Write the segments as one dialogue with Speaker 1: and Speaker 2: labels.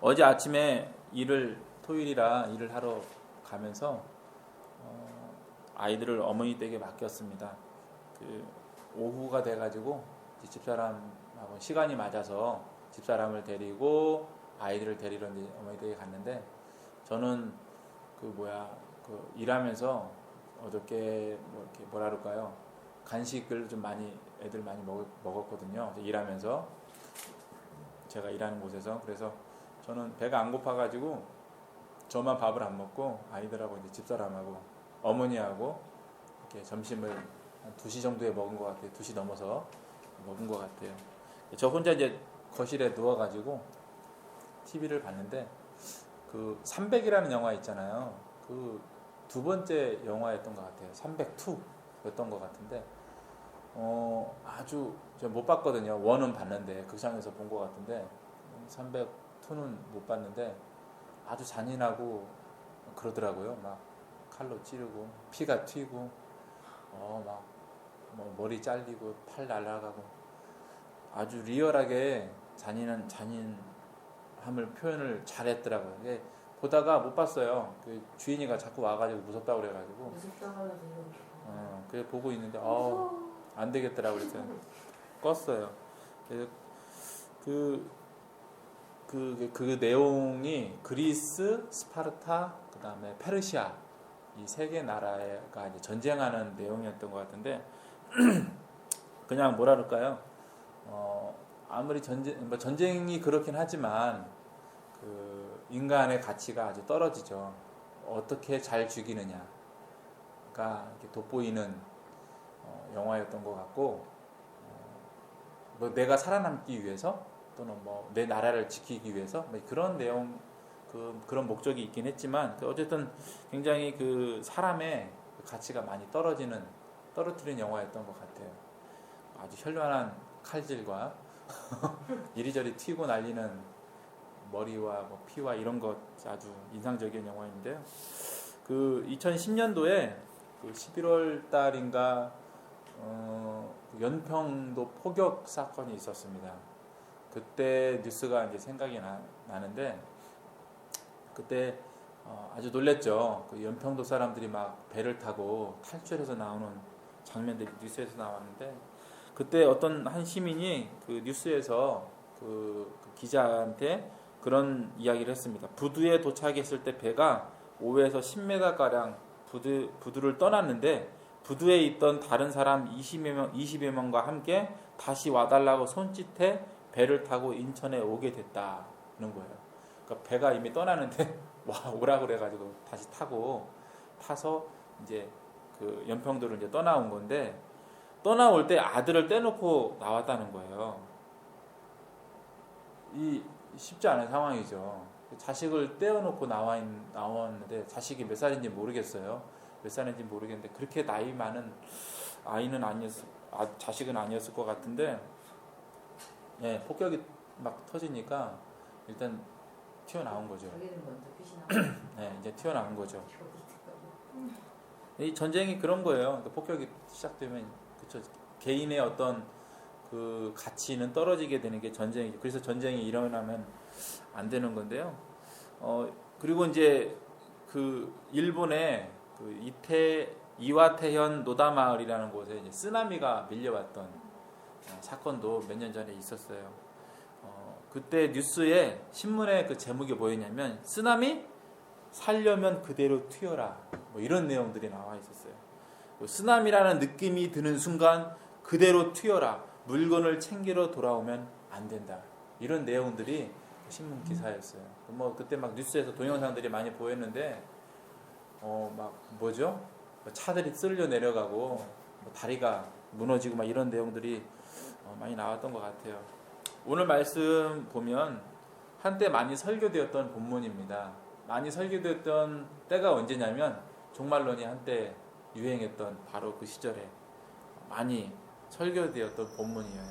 Speaker 1: 어제 아침에 토요일이라 일을 하러 가면서 아이들을 어머니 댁에 맡겼습니다. 오후가 돼가지고 집사람하고 시간이 맞아서 집사람을 데리고 아이들을 데리러 이제 어머니 댁에 갔는데, 저는 일하면서 어저께 이렇게 뭐라 그럴까요? 간식을 좀 애들 많이 먹었거든요. 일하면서 제가 일하는 곳에서. 그래서 저는 배가 안 고파가지고 저만 밥을 안 먹고 아이들하고 이제 집사람하고 어머니하고 이렇게 점심을 한 2시 정도에 먹은 것 같아요. 2시 넘어서 먹은 것 같아요. 저 혼자 이제 거실에 누워가지고 TV를 봤는데, 300이라는 영화 있잖아요. 두 번째 영화였던 것 같아요. 302였던 것 같은데, 아주 제가 못 봤거든요. 원은 봤는데 극장에서 본 것 같은데 302는 못 봤는데 아주 잔인하고 그러더라고요. 막 칼로 찌르고 피가 튀고 막 머리 잘리고 팔 날아가고 아주 리얼하게 잔인함을 표현을 잘했더라고요. 근데 보다가 못 봤어요. 주인이가 자꾸 와가지고 무섭다고 그래가지고 그래 보고 있는데 안 되겠더라고 그래서 껐어요. 그 내용이 그리스, 스파르타, 그 다음에 페르시아 이 세 개 나라가 이제 전쟁하는 내용이었던 것 같은데 그냥 뭐라 그럴까요? 아무리 전쟁이 그렇긴 하지만 인간의 가치가 아주 떨어지죠. 어떻게 잘 죽이느냐가 이렇게 돋보이는 영화였던 것 같고, 내가 살아남기 위해서 또는 내 나라를 지키기 위해서 그런 내용, 그런 목적이 있긴 했지만 어쨌든 굉장히 사람의 가치가 많이 떨어뜨리는 영화였던 것 같아요. 아주 현란한 칼질과 이리저리 튀고 날리는 머리와 피와 이런 것 아주 인상적인 영화인데요. 2010년도에 11월 달인가 연평도 포격 사건이 있었습니다. 그때 뉴스가 이제 생각이 나는데 그때 아주 놀랬죠. 연평도 사람들이 막 배를 타고 탈출해서 나오는 장면들이 뉴스에서 나왔는데, 그때 어떤 한 시민이 뉴스에서 기자한테 그런 이야기를 했습니다. 부두에 도착했을 때 배가 5에서 10m 가량 부두를 떠났는데 부두에 있던 다른 사람 20여 명과 함께 다시 와달라고 손짓해 배를 타고 인천에 오게 됐다는 거예요. 그러니까 배가 이미 떠나는데 오라 그래가지고 다시 타서 이제 연평도를 이제 떠나온 건데, 떠나올 때 아들을 떼놓고 나왔다는 거예요. 쉽지 않은 상황이죠. 자식을 떼어놓고 나왔는데 자식이 몇 살인지 모르겠어요. 그렇게 나이 많은 자식은 아니었을 것 같은데, 폭격이 막 터지니까 일단 튀어나온 거죠. 이제 튀어나온 거죠. 이 전쟁이 그런 거예요. 폭격이 시작되면 개인의 어떤 가치는 떨어지게 되는 게 전쟁이죠. 그래서 전쟁이 일어나면 안 되는 건데요. 그리고 이제 일본의 이와테현 노다마을이라는 곳에 이제 쓰나미가 밀려왔던 사건도 몇 년 전에 있었어요. 그때 뉴스에 신문에 제목이 뭐였냐면 쓰나미 살려면 그대로 튀어라 이런 내용들이 나와 있었어요. 쓰나미라는 느낌이 드는 순간 그대로 튀어라, 물건을 챙기러 돌아오면 안 된다, 이런 내용들이 신문 기사였어요. 그때 막 뉴스에서 동영상들이 많이 보였는데 차들이 쓸려 내려가고 다리가 무너지고 이런 내용들이 많이 나왔던 것 같아요. 오늘 말씀 보면 한때 많이 설교되었던 본문입니다. 많이 설교되었던 때가 언제냐면 종말론이 한때 유행했던 바로 그 시절에 많이 설교되었던 본문이에요.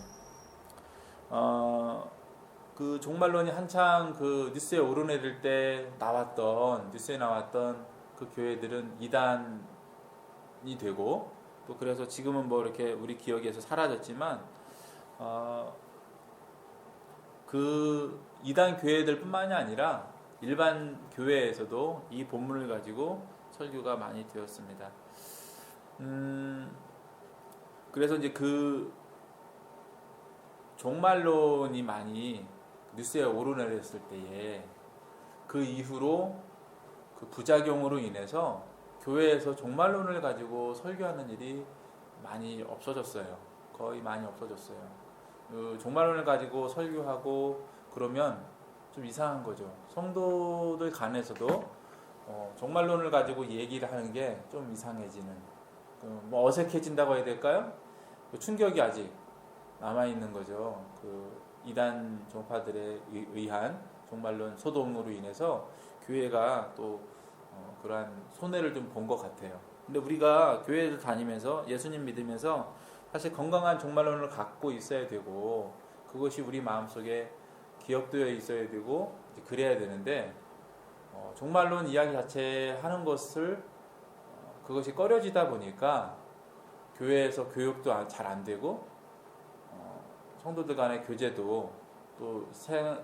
Speaker 1: 그 종말론이 한창 뉴스에 오르내릴 때 뉴스에 나왔던 그 교회들은 이단이 되고, 또 그래서 지금은 이렇게 우리 기억에서 사라졌지만 그 이단 교회들뿐만이 아니라 일반 교회에서도 이 본문을 가지고 설교가 많이 되었습니다. 그래서 이제 그 종말론이 많이 뉴스에 오르내렸을 때에 그 이후로 그 부작용으로 인해서 교회에서 종말론을 가지고 설교하는 일이 많이 없어졌어요. 거의 많이 없어졌어요. 그 종말론을 가지고 설교하고 그러면 좀 이상한 거죠. 성도들 간에서도 종말론을 가지고 얘기를 하는 게 좀 이상해지는, 뭐 어색해진다고 해야 될까요? 그 충격이 아직 남아 있는 거죠. 그 이단 종파들에 의한 종말론 소동으로 인해서 교회가 또 그러한 손해를 좀 본 것 같아요. 근데 우리가 교회를 다니면서 예수님 믿으면서 사실 건강한 종말론을 갖고 있어야 되고 그것이 우리 마음속에 기억되어 있어야 되고 그래야 되는데 종말론 이야기 자체 하는 것을 그것이 꺼려지다 보니까 교회에서 교육도 잘 안 되고 성도들 간의 교제도 또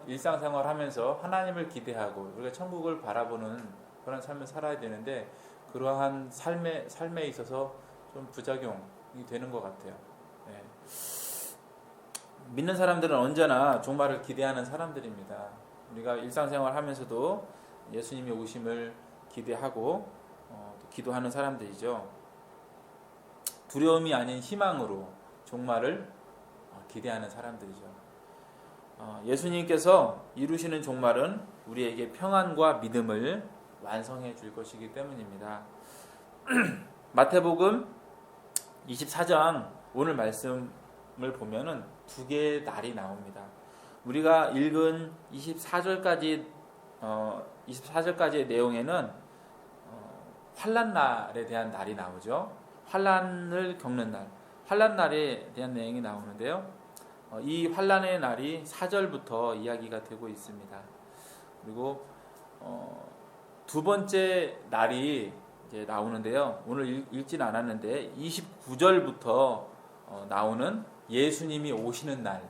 Speaker 1: 일상생활 하면서 하나님을 기대하고 우리가 천국을 바라보는 그런 삶을 살아야 되는데 그러한 삶에 있어서 좀 부작용이 되는 것 같아요. 네. 믿는 사람들은 언제나 종말을 기대하는 사람들입니다. 우리가 일상생활 하면서도 예수님의 오심을 기대하고 기도하는 사람들이죠. 두려움이 아닌 희망으로 종말을 기대하는 사람들이죠. 예수님께서 이루시는 종말은 우리에게 평안과 믿음을 완성해 줄 것이기 때문입니다. 마태복음 24장 오늘 말씀을 보면은 두 개의 날이 나옵니다. 우리가 읽은 24절까지의 내용에는 환난날에 대한 날이 나오죠. 환난을 겪는 날, 환난날에 대한 내용이 나오는데요. 이 환난의 날이 4절부터 이야기가 되고 있습니다. 그리고 두 번째 날이 이제 나오는데요. 오늘 읽진 않았는데 29절부터 나오는 예수님이 오시는 날,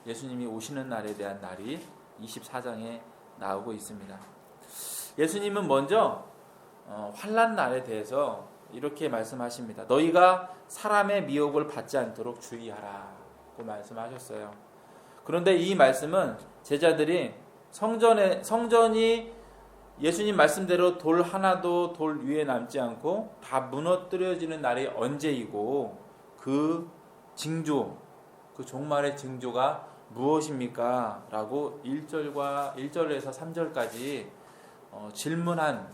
Speaker 1: 예수님이 오시는 날에 대한 날이 24장에 나오고 있습니다. 예수님은 먼저 환난 날에 대해서 이렇게 말씀하십니다. 너희가 사람의 미혹을 받지 않도록 주의하라고 말씀하셨어요. 그런데 이 말씀은 제자들이 성전이 예수님 말씀대로 돌 하나도 돌 위에 남지 않고 다 무너뜨려지는 날이 언제이고 그 징조, 그 종말의 징조가 무엇입니까? 라고 1절에서 3절까지 질문한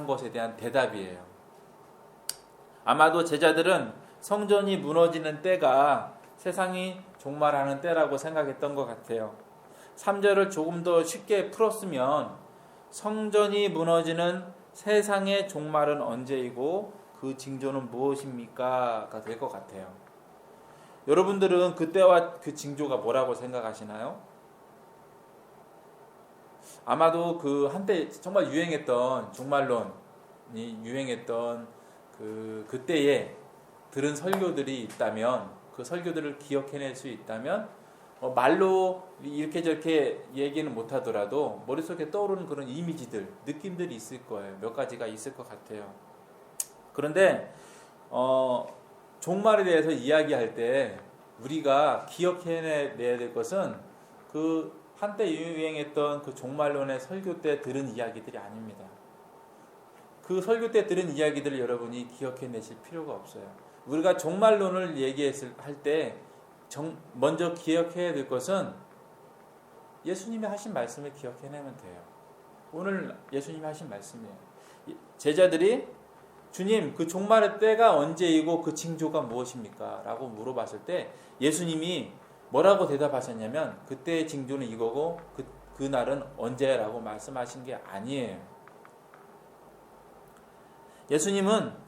Speaker 1: 것에 대한 대답이에요. 아마도 제자들은 성전이 무너지는 때가 세상이 종말하는 때라고 생각했던 것 같아요. 3절을 조금 더 쉽게 풀었으면 성전이 무너지는 세상의 종말은 언제이고 그 징조는 무엇입니까? 가 될 것 같아요. 여러분들은 그때와 그 징조가 뭐라고 생각하시나요? 아마도 그 한때 정말 유행했던 종말론이 유행했던 그때에 들은 설교들이 있다면 그 설교들을 기억해낼 수 있다면 말로 이렇게 저렇게 얘기는 못하더라도 머릿속에 떠오르는 그런 이미지들, 느낌들이 있을 거예요. 몇 가지가 있을 것 같아요. 그런데 종말에 대해서 이야기할 때 우리가 기억해내야 될 것은 그 한때 유행했던 그 종말론의 설교 때 들은 이야기들이 아닙니다. 그 설교 때 들은 이야기들을 여러분이 기억해내실 필요가 없어요. 우리가 종말론을 얘기할 때 먼저 기억해야 될 것은 예수님이 하신 말씀을 기억해내면 돼요. 오늘 예수님이 하신 말씀이에요. 제자들이 주님, 그 종말의 때가 언제이고 그 징조가 무엇입니까? 라고 물어봤을 때 예수님이 뭐라고 대답하셨냐면 그때의 징조는 이거고 그 날은 언제라고 말씀하신 게 아니에요. 예수님은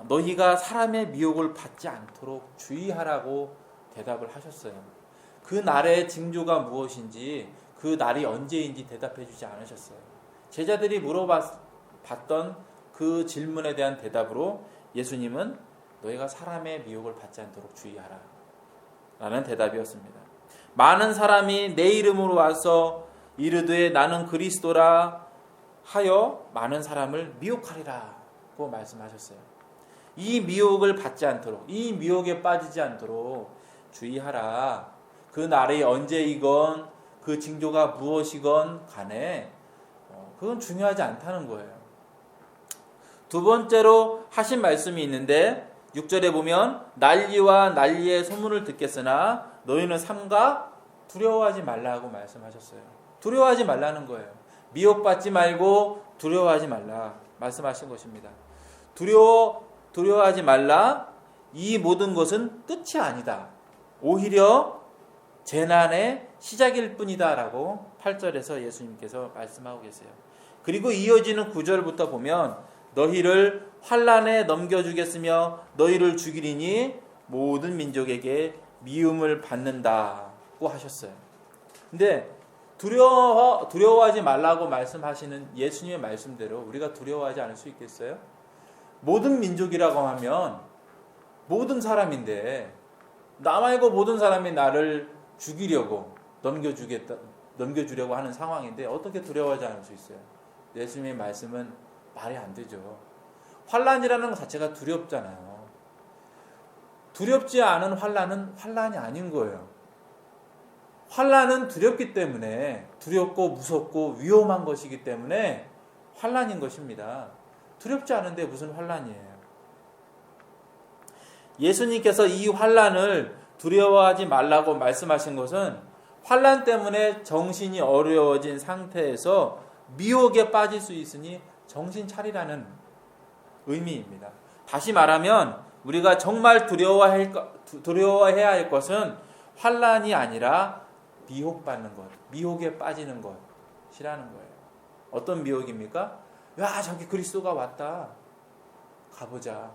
Speaker 1: 너희가 사람의 미혹을 받지 않도록 주의하라고 대답을 하셨어요. 그 날의 징조가 무엇인지 그 날이 언제인지 대답해 주지 않으셨어요. 제자들이 물어봤던 그 질문에 대한 대답으로 예수님은 너희가 사람의 미혹을 받지 않도록 주의하라. 라는 대답이었습니다. 많은 사람이 내 이름으로 와서 이르되 나는 그리스도라 하여 많은 사람을 미혹하리라고 말씀하셨어요. 이 미혹을 받지 않도록, 이 미혹에 빠지지 않도록 주의하라. 그 날이 언제이건 그 징조가 무엇이건 간에 그건 중요하지 않다는 거예요. 두 번째로 하신 말씀이 있는데 6절에 보면 난리와 난리의 소문을 듣겠으나 너희는 삼가 두려워하지 말라고 말씀하셨어요. 두려워하지 말라는 거예요. 미혹받지 말고 두려워하지 말라 말씀하신 것입니다. 두려워하지 말라. 이 모든 것은 끝이 아니다. 오히려 재난의 시작일 뿐이다 라고 8절에서 예수님께서 말씀하고 계세요. 그리고 이어지는 9절부터 보면 너희를 환난에 넘겨주겠으며 너희를 죽이리니 모든 민족에게 미움을 받는다고 하셨어요. 근데 두려워하지 말라고 말씀하시는 예수님의 말씀대로 우리가 두려워하지 않을 수 있겠어요? 모든 민족이라고 하면 모든 사람인데 나 말고 모든 사람이 나를 죽이려고 넘겨주려고 하는 상황인데 어떻게 두려워하지 않을 수 있어요? 예수님의 말씀은 말이 안 되죠. 환난이라는 것 자체가 두렵잖아요. 두렵지 않은 환난은 환난이 아닌 거예요. 환난은 두렵기 때문에 두렵고 무섭고 위험한 것이기 때문에 환난인 것입니다. 두렵지 않은데 무슨 환난이에요? 예수님께서 이 환난을 두려워하지 말라고 말씀하신 것은 환난 때문에 정신이 어려워진 상태에서 미혹에 빠질 수 있으니 정신 차리라는 의미입니다. 다시 말하면 우리가 정말 두려워해야 할 것은 환난이 아니라 미혹받는 것, 미혹에 빠지는 것이라는 거예요. 어떤 미혹입니까? 야, 저기 그리스도가 왔다. 가보자.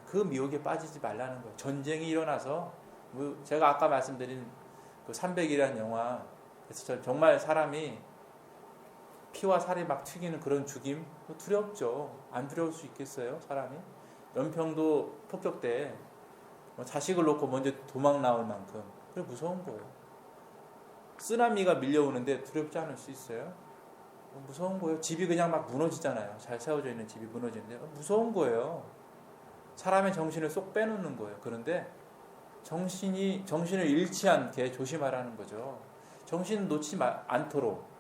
Speaker 1: 그 미혹에 빠지지 말라는 거예요. 전쟁이 일어나서 제가 아까 말씀드린 그 300이라는 영화, 그래서 정말 사람이 피와 살이 막 튀기는 그런 죽임 두렵죠. 안 두려울 수 있겠어요, 사람이? 연평도 폭격 때 자식을 놓고 먼저 도망 나올 만큼 그게 무서운 거예요. 쓰나미가 밀려오는데 두렵지 않을 수 있어요? 무서운 거예요. 집이 그냥 막 무너지잖아요. 잘 세워져 있는 집이 무너지는데 무서운 거예요. 사람의 정신을 쏙 빼놓는 거예요. 그런데 정신을 잃지 않게 조심하라는 거죠. 정신 놓지 않도록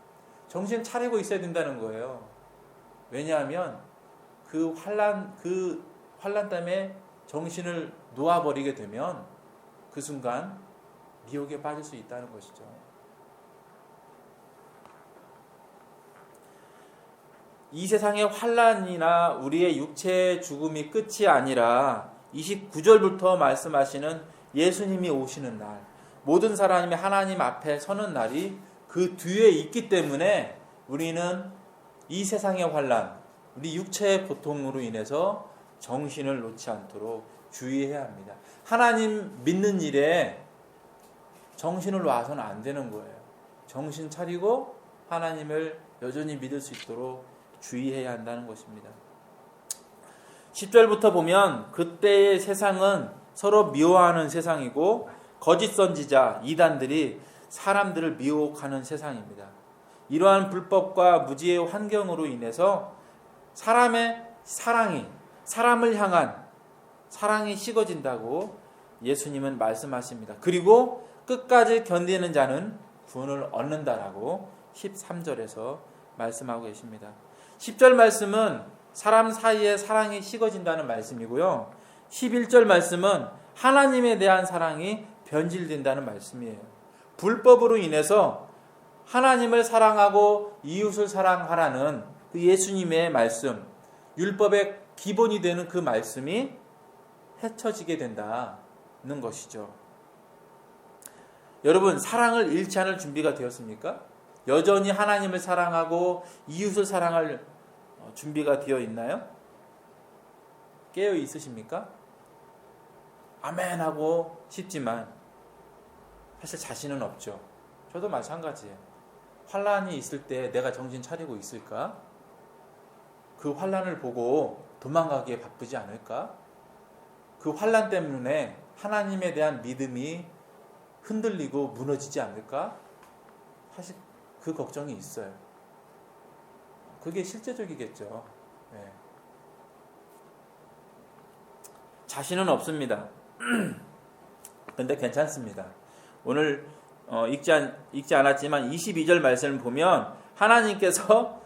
Speaker 1: 정신 차리고 있어야 된다는 거예요. 왜냐하면 그 환난 때문에 정신을 놓아버리게 되면 그 순간 미혹에 빠질 수 있다는 것이죠. 이 세상의 환난이나 우리의 육체의 죽음이 끝이 아니라 29절부터 말씀하시는 예수님이 오시는 날, 모든 사람이 하나님 앞에 서는 날이 그 뒤에 있기 때문에 우리는 이 세상의 환난, 우리 육체의 고통으로 인해서 정신을 놓지 않도록 주의해야 합니다. 하나님 믿는 일에 정신을 놔서는 안 되는 거예요. 정신 차리고 하나님을 여전히 믿을 수 있도록 주의해야 한다는 것입니다. 10절부터 보면 그때의 세상은 서로 미워하는 세상이고 거짓 선지자, 이단들이 사람들을 미혹하는 세상입니다. 이러한 불법과 무지의 환경으로 인해서 사람의 사람을 향한 사랑이 식어진다고 예수님은 말씀하십니다. 그리고 끝까지 견디는 자는 구원을 얻는다라고 13절에서 말씀하고 계십니다. 10절 말씀은 사람 사이에 사랑이 식어진다는 말씀이고요. 11절 말씀은 하나님에 대한 사랑이 변질된다는 말씀이에요. 불법으로 인해서 하나님을 사랑하고 이웃을 사랑하라는 그 예수님의 말씀, 율법의 기본이 되는 그 말씀이 헤쳐지게 된다는 것이죠. 여러분, 사랑을 잃지 않을 준비가 되었습니까? 여전히 하나님을 사랑하고 이웃을 사랑할 준비가 되어 있나요? 깨어 있으십니까? 아멘 하고 싶지만 사실 자신은 없죠. 저도 마찬가지예요. 환난이 있을 때 내가 정신 차리고 있을까? 그 환난을 보고 도망가기에 바쁘지 않을까? 그 환난 때문에 하나님에 대한 믿음이 흔들리고 무너지지 않을까? 사실 그 걱정이 있어요. 그게 실제적이겠죠. 네. 자신은 없습니다. 근데 괜찮습니다. 오늘 읽지 않았지만 22절 말씀을 보면 하나님께서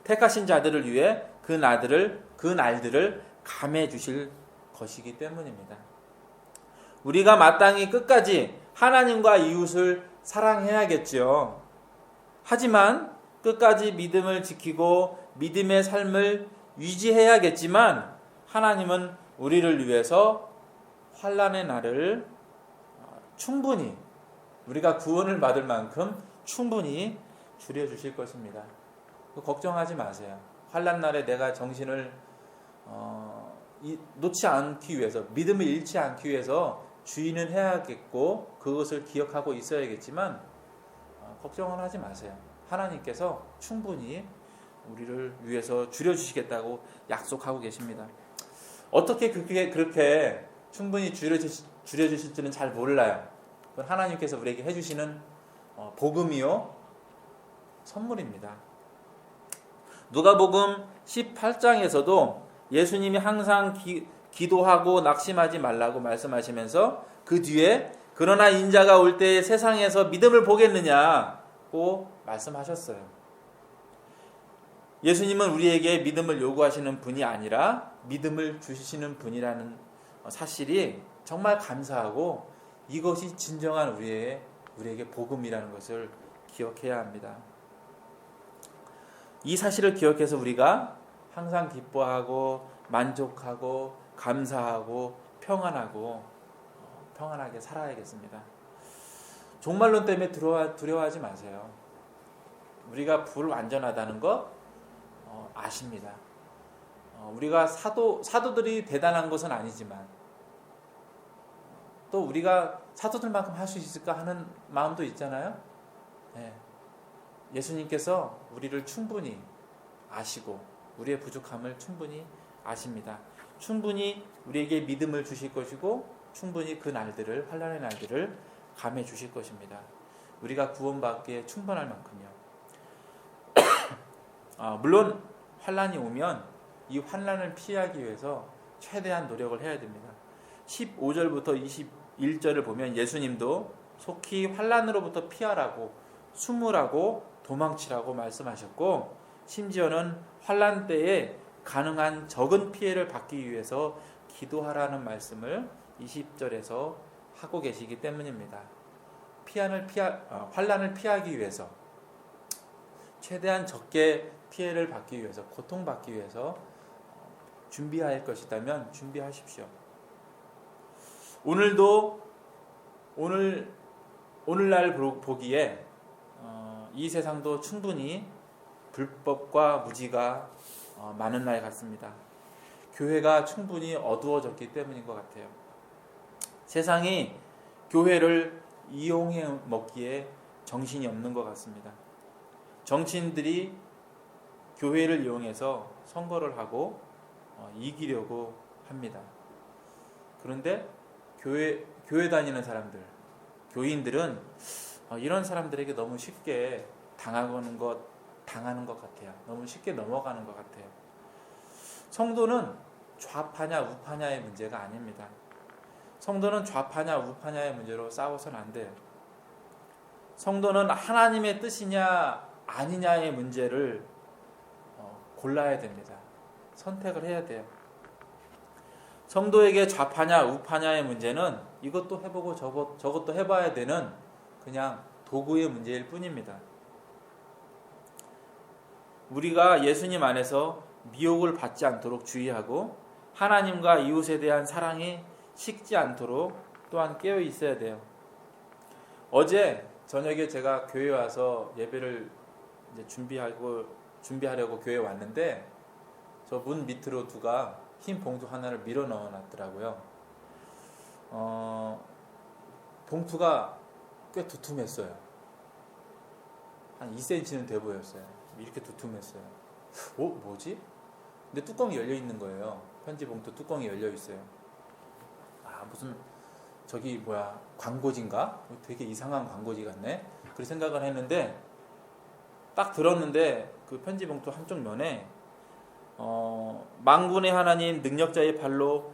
Speaker 1: 택하신 자들을 위해 그 날들을 감해 주실 것이기 때문입니다. 우리가 마땅히 끝까지 하나님과 이웃을 사랑해야겠죠. 하지만 끝까지 믿음을 지키고 믿음의 삶을 유지해야겠지만 하나님은 우리를 위해서 환난의 날을 충분히 우리가 구원을 받을 만큼 충분히 줄여주실 것입니다. 걱정하지 마세요. 환난 날에 내가 정신을 놓지 않기 위해서, 믿음을 잃지 않기 위해서 주의는 해야겠고 그것을 기억하고 있어야겠지만 걱정은 하지 마세요. 하나님께서 충분히 우리를 위해서 줄여주시겠다고 약속하고 계십니다. 어떻게 그렇게 충분히 줄여주실지는 잘 몰라요. 그건 하나님께서 우리에게 해주시는 복음이요 선물입니다. 누가복음 18장에서도 예수님이 항상 기도하고 낙심하지 말라고 말씀하시면서 그 뒤에 그러나 인자가 올 때 세상에서 믿음을 보겠느냐고 말씀하셨어요. 예수님은 우리에게 믿음을 요구하시는 분이 아니라 믿음을 주시는 분이라는 사실이 정말 감사하고 이것이 진정한 우리에게 복음이라는 것을 기억해야 합니다. 이 사실을 기억해서 우리가 항상 기뻐하고 만족하고 감사하고 평안하게 살아야겠습니다. 종말론 때문에 두려워하지 마세요. 우리가 불완전하다는 거 아십니다. 우리가 사도들이 대단한 것은 아니지만 또 우리가 사도들만큼 할 수 있을까 하는 마음도 있잖아요. 네. 예수님께서 우리를 충분히 아시고 우리의 부족함을 충분히 아십니다. 충분히 우리에게 믿음을 주실 것이고 충분히 그 날들을, 환난의 날들을 감해 주실 것입니다. 우리가 구원받기에 충분할 만큼요. 물론 환난이 오면 이 환난을 피하기 위해서 최대한 노력을 해야 됩니다. 15절부터 21절을 보면 예수님도 속히 환난으로부터 피하라고 숨으라고 도망치라고 말씀하셨고 심지어는 환난 때에 가능한 적은 피해를 받기 위해서 기도하라는 말씀을 20절에서 하고 계시기 때문입니다. 환난을 피하기 위해서 최대한 적게 피해를 받기 위해서 고통받기 위해서 준비할 것이다면 준비하십시오. 오늘날 보기에 이 세상도 충분히 불법과 무지가 많은 날 같습니다. 교회가 충분히 어두워졌기 때문인 것 같아요. 세상이 교회를 이용해 먹기에 정신이 없는 것 같습니다. 정치인들이 교회를 이용해서 선거를 하고 이기려고 합니다. 그런데 교회 다니는 사람들, 교인들은 이런 사람들에게 너무 쉽게 당하는 것 같아요. 너무 쉽게 넘어가는 것 같아요. 성도는 좌파냐 우파냐의 문제가 아닙니다. 성도는 좌파냐 우파냐의 문제로 싸워서는 안 돼요. 성도는 하나님의 뜻이냐 아니냐의 문제를 골라야 됩니다. 선택을 해야 돼요. 성도에게 좌파냐 우파냐의 문제는 이것도 해보고 저것도 해봐야 되는 그냥 도구의 문제일 뿐입니다. 우리가 예수님 안에서 미혹을 받지 않도록 주의하고 하나님과 이웃에 대한 사랑이 식지 않도록 또한 깨어 있어야 돼요. 어제 저녁에 제가 교회 와서 예배를 이제 준비하려고 교회에 왔는데 저 문 밑으로 누가 흰 봉투 하나를 밀어 넣어놨더라고요. 봉투가 꽤 두툼했어요. 한 2cm는 돼 보였어요. 이렇게 두툼했어요. 뭐지? 근데 뚜껑이 열려 있는 거예요. 편지 봉투 뚜껑이 열려 있어요. 야 무슨 저기 뭐야 광고지인가? 되게 이상한 광고지 같네. 그렇게 생각을 했는데 딱 들었는데 그 편지 봉투 한쪽 면에 만군의 하나님 능력자의 발로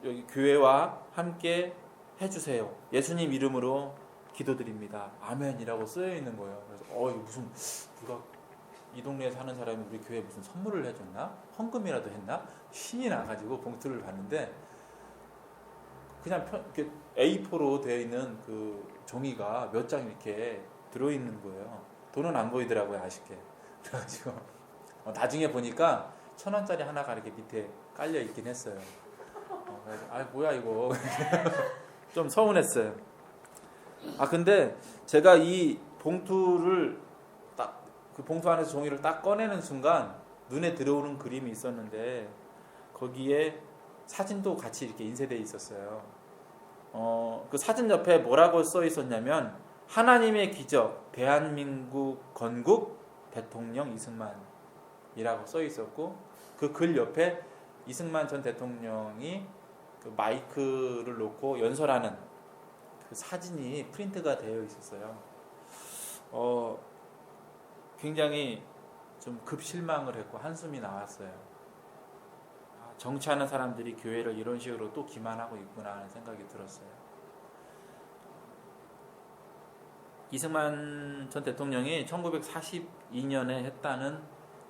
Speaker 1: 여기 교회와 함께 해주세요. 예수님 이름으로 기도드립니다. 아멘이라고 쓰여 있는 거예요. 그래서 이거 무슨 누가 이 동네에 사는 사람이 우리 교회에 무슨 선물을 해줬나? 헌금이라도 했나? 신이 나가지고 봉투를 봤는데 그냥 이렇게 A4로 되어 있는 그 종이가 몇 장 이렇게 들어있는 거예요. 돈은 안 보이더라고요, 아쉽게. 그래가지고 나중에 보니까 1,000원짜리 하나가 이렇게 밑에 깔려 있긴 했어요. 그래서 뭐야 이거 좀 서운했어요. 근데 제가 이 봉투를 딱 그 봉투 안에서 종이를 딱 꺼내는 순간 눈에 들어오는 그림이 있었는데 거기에 사진도 같이 이렇게 인쇄되어 있었어요. 그 사진 옆에 뭐라고 써 있었냐면 하나님의 기적 대한민국 건국 대통령 이승만이라고 써 있었고 그 글 옆에 이승만 전 대통령이 그 마이크를 놓고 연설하는 그 사진이 프린트가 되어 있었어요. 굉장히 좀 급실망을 했고 한숨이 나왔어요. 정치하는 사람들이 교회를 이런 식으로 또 기만하고 있구나 하는 생각이 들었어요. 이승만 전 대통령이 1942년에 했다는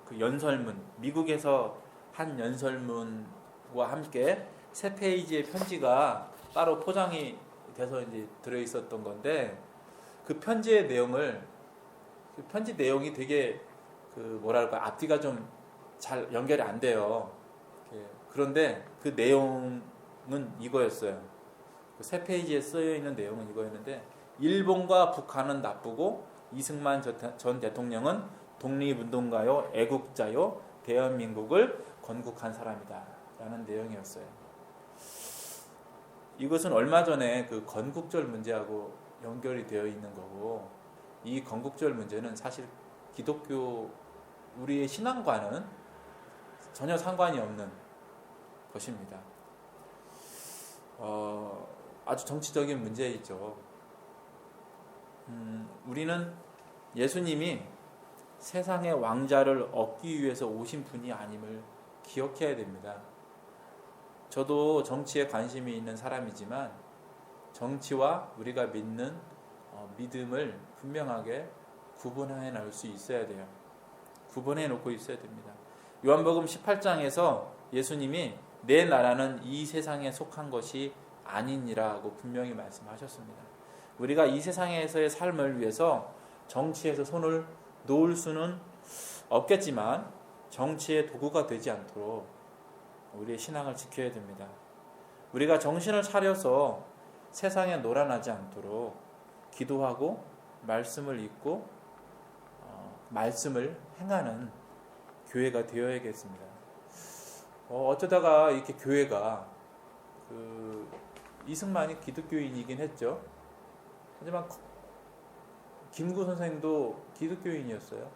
Speaker 1: 그 연설문, 미국에서 한 연설문과 함께 3페이지의 편지가 따로 포장이 돼서 이제 들어 있었던 건데 그 편지의 내용을 그 편지 내용이 되게 그 뭐랄까 앞뒤가 좀 잘 연결이 안 돼요. 그런데 그 내용은 이거였어요. 그 3페이지에 쓰여 있는 내용은 이거였는데 일본과 북한은 나쁘고 이승만 전 대통령은 독립운동가요, 애국자요, 대한민국을 건국한 사람이다 라는 내용이었어요. 이것은 얼마 전에 그 건국절 문제하고 연결이 되어 있는 거고 이 건국절 문제는 사실 기독교 우리의 신앙과는 전혀 상관이 없는 것입니다. 아주 정치적인 문제이죠. 우리는 예수님이 세상의 왕자를 얻기 위해서 오신 분이 아님을 기억해야 됩니다. 저도 정치에 관심이 있는 사람이지만 정치와 우리가 믿는 믿음을 분명하게 구분해 놓을 수 있어야 돼요. 구분해 놓고 있어야 됩니다. 요한복음 18장에서 예수님이 내 나라는 이 세상에 속한 것이 아니니라고 분명히 말씀하셨습니다. 우리가 이 세상에서의 삶을 위해서 정치에서 손을 놓을 수는 없겠지만 정치의 도구가 되지 않도록 우리의 신앙을 지켜야 됩니다. 우리가 정신을 차려서 세상에 놀아나지 않도록 기도하고 말씀을 읽고 말씀을 행하는 교회가 되어야겠습니다. 어쩌다가 이렇게 교회가 이승만이 기독교인이긴 했죠. 하지만 김구 선생도 기독교인이었어요.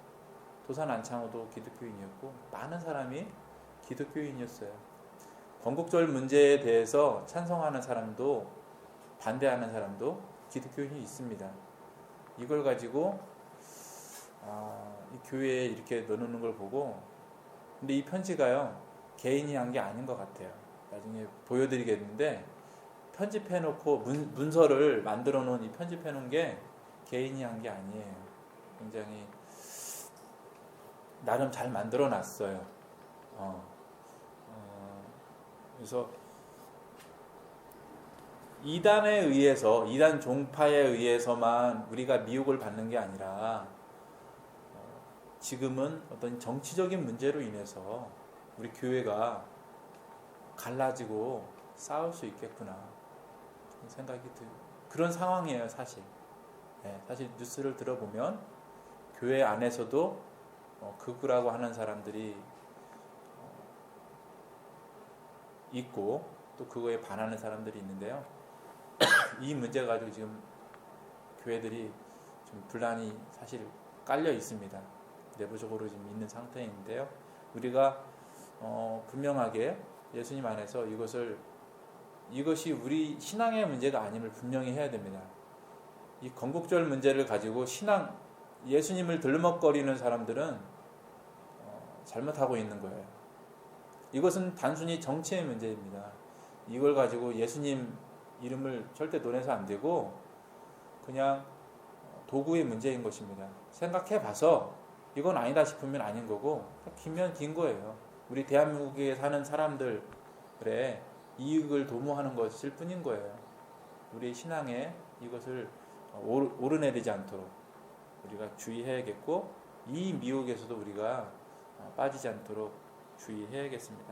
Speaker 1: 도산 안창호도 기독교인이었고 많은 사람이 기독교인이었어요. 건국절 문제에 대해서 찬성하는 사람도 반대하는 사람도 기독교인이 있습니다. 이걸 가지고 이 교회에 이렇게 넣어놓는 걸 보고 근데 이 편지가요 개인이 한 게 아닌 것 같아요. 나중에 보여드리겠는데 편집해놓고 문서를 만들어 놓은 이 편집해놓은 게 개인이 한 게 아니에요. 굉장히 나름 잘 만들어 놨어요. 그래서 이단에 의해서 이단 종파에 의해서만 우리가 미혹을 받는 게 아니라 지금은 어떤 정치적인 문제로 인해서 우리 교회가 갈라지고 싸울 수 있겠구나 생각이 그런 상황이에요. 사실 사실 뉴스를 들어보면 교회 안에서도 극우라고 하는 사람들이 있고 또 그거에 반하는 사람들이 있는데요. 이 문제 가지고 지금 교회들이 좀 분란이 사실 깔려 있습니다. 내부적으로 지금 있는 상태인데요. 우리가 분명하게 예수님 안에서 이것을 이것이 우리 신앙의 문제가 아님을 분명히 해야 됩니다. 이 건국절 문제를 가지고 신앙, 예수님을 들먹거리는 사람들은 잘못하고 있는 거예요. 이것은 단순히 정치의 문제입니다. 이걸 가지고 예수님 이름을 절대 논해서 안 되고 그냥 도구의 문제인 것입니다. 생각해 봐서 이건 아니다 싶으면 아닌 거고 길면 긴 거예요. 우리 대한민국에 사는 사람들의 이익을 도모하는 것일 뿐인 거예요. 우리 신앙에 이것을 오르내리지 않도록 우리가 주의해야겠고 이 미혹에서도 우리가 빠지지 않도록 주의해야겠습니다.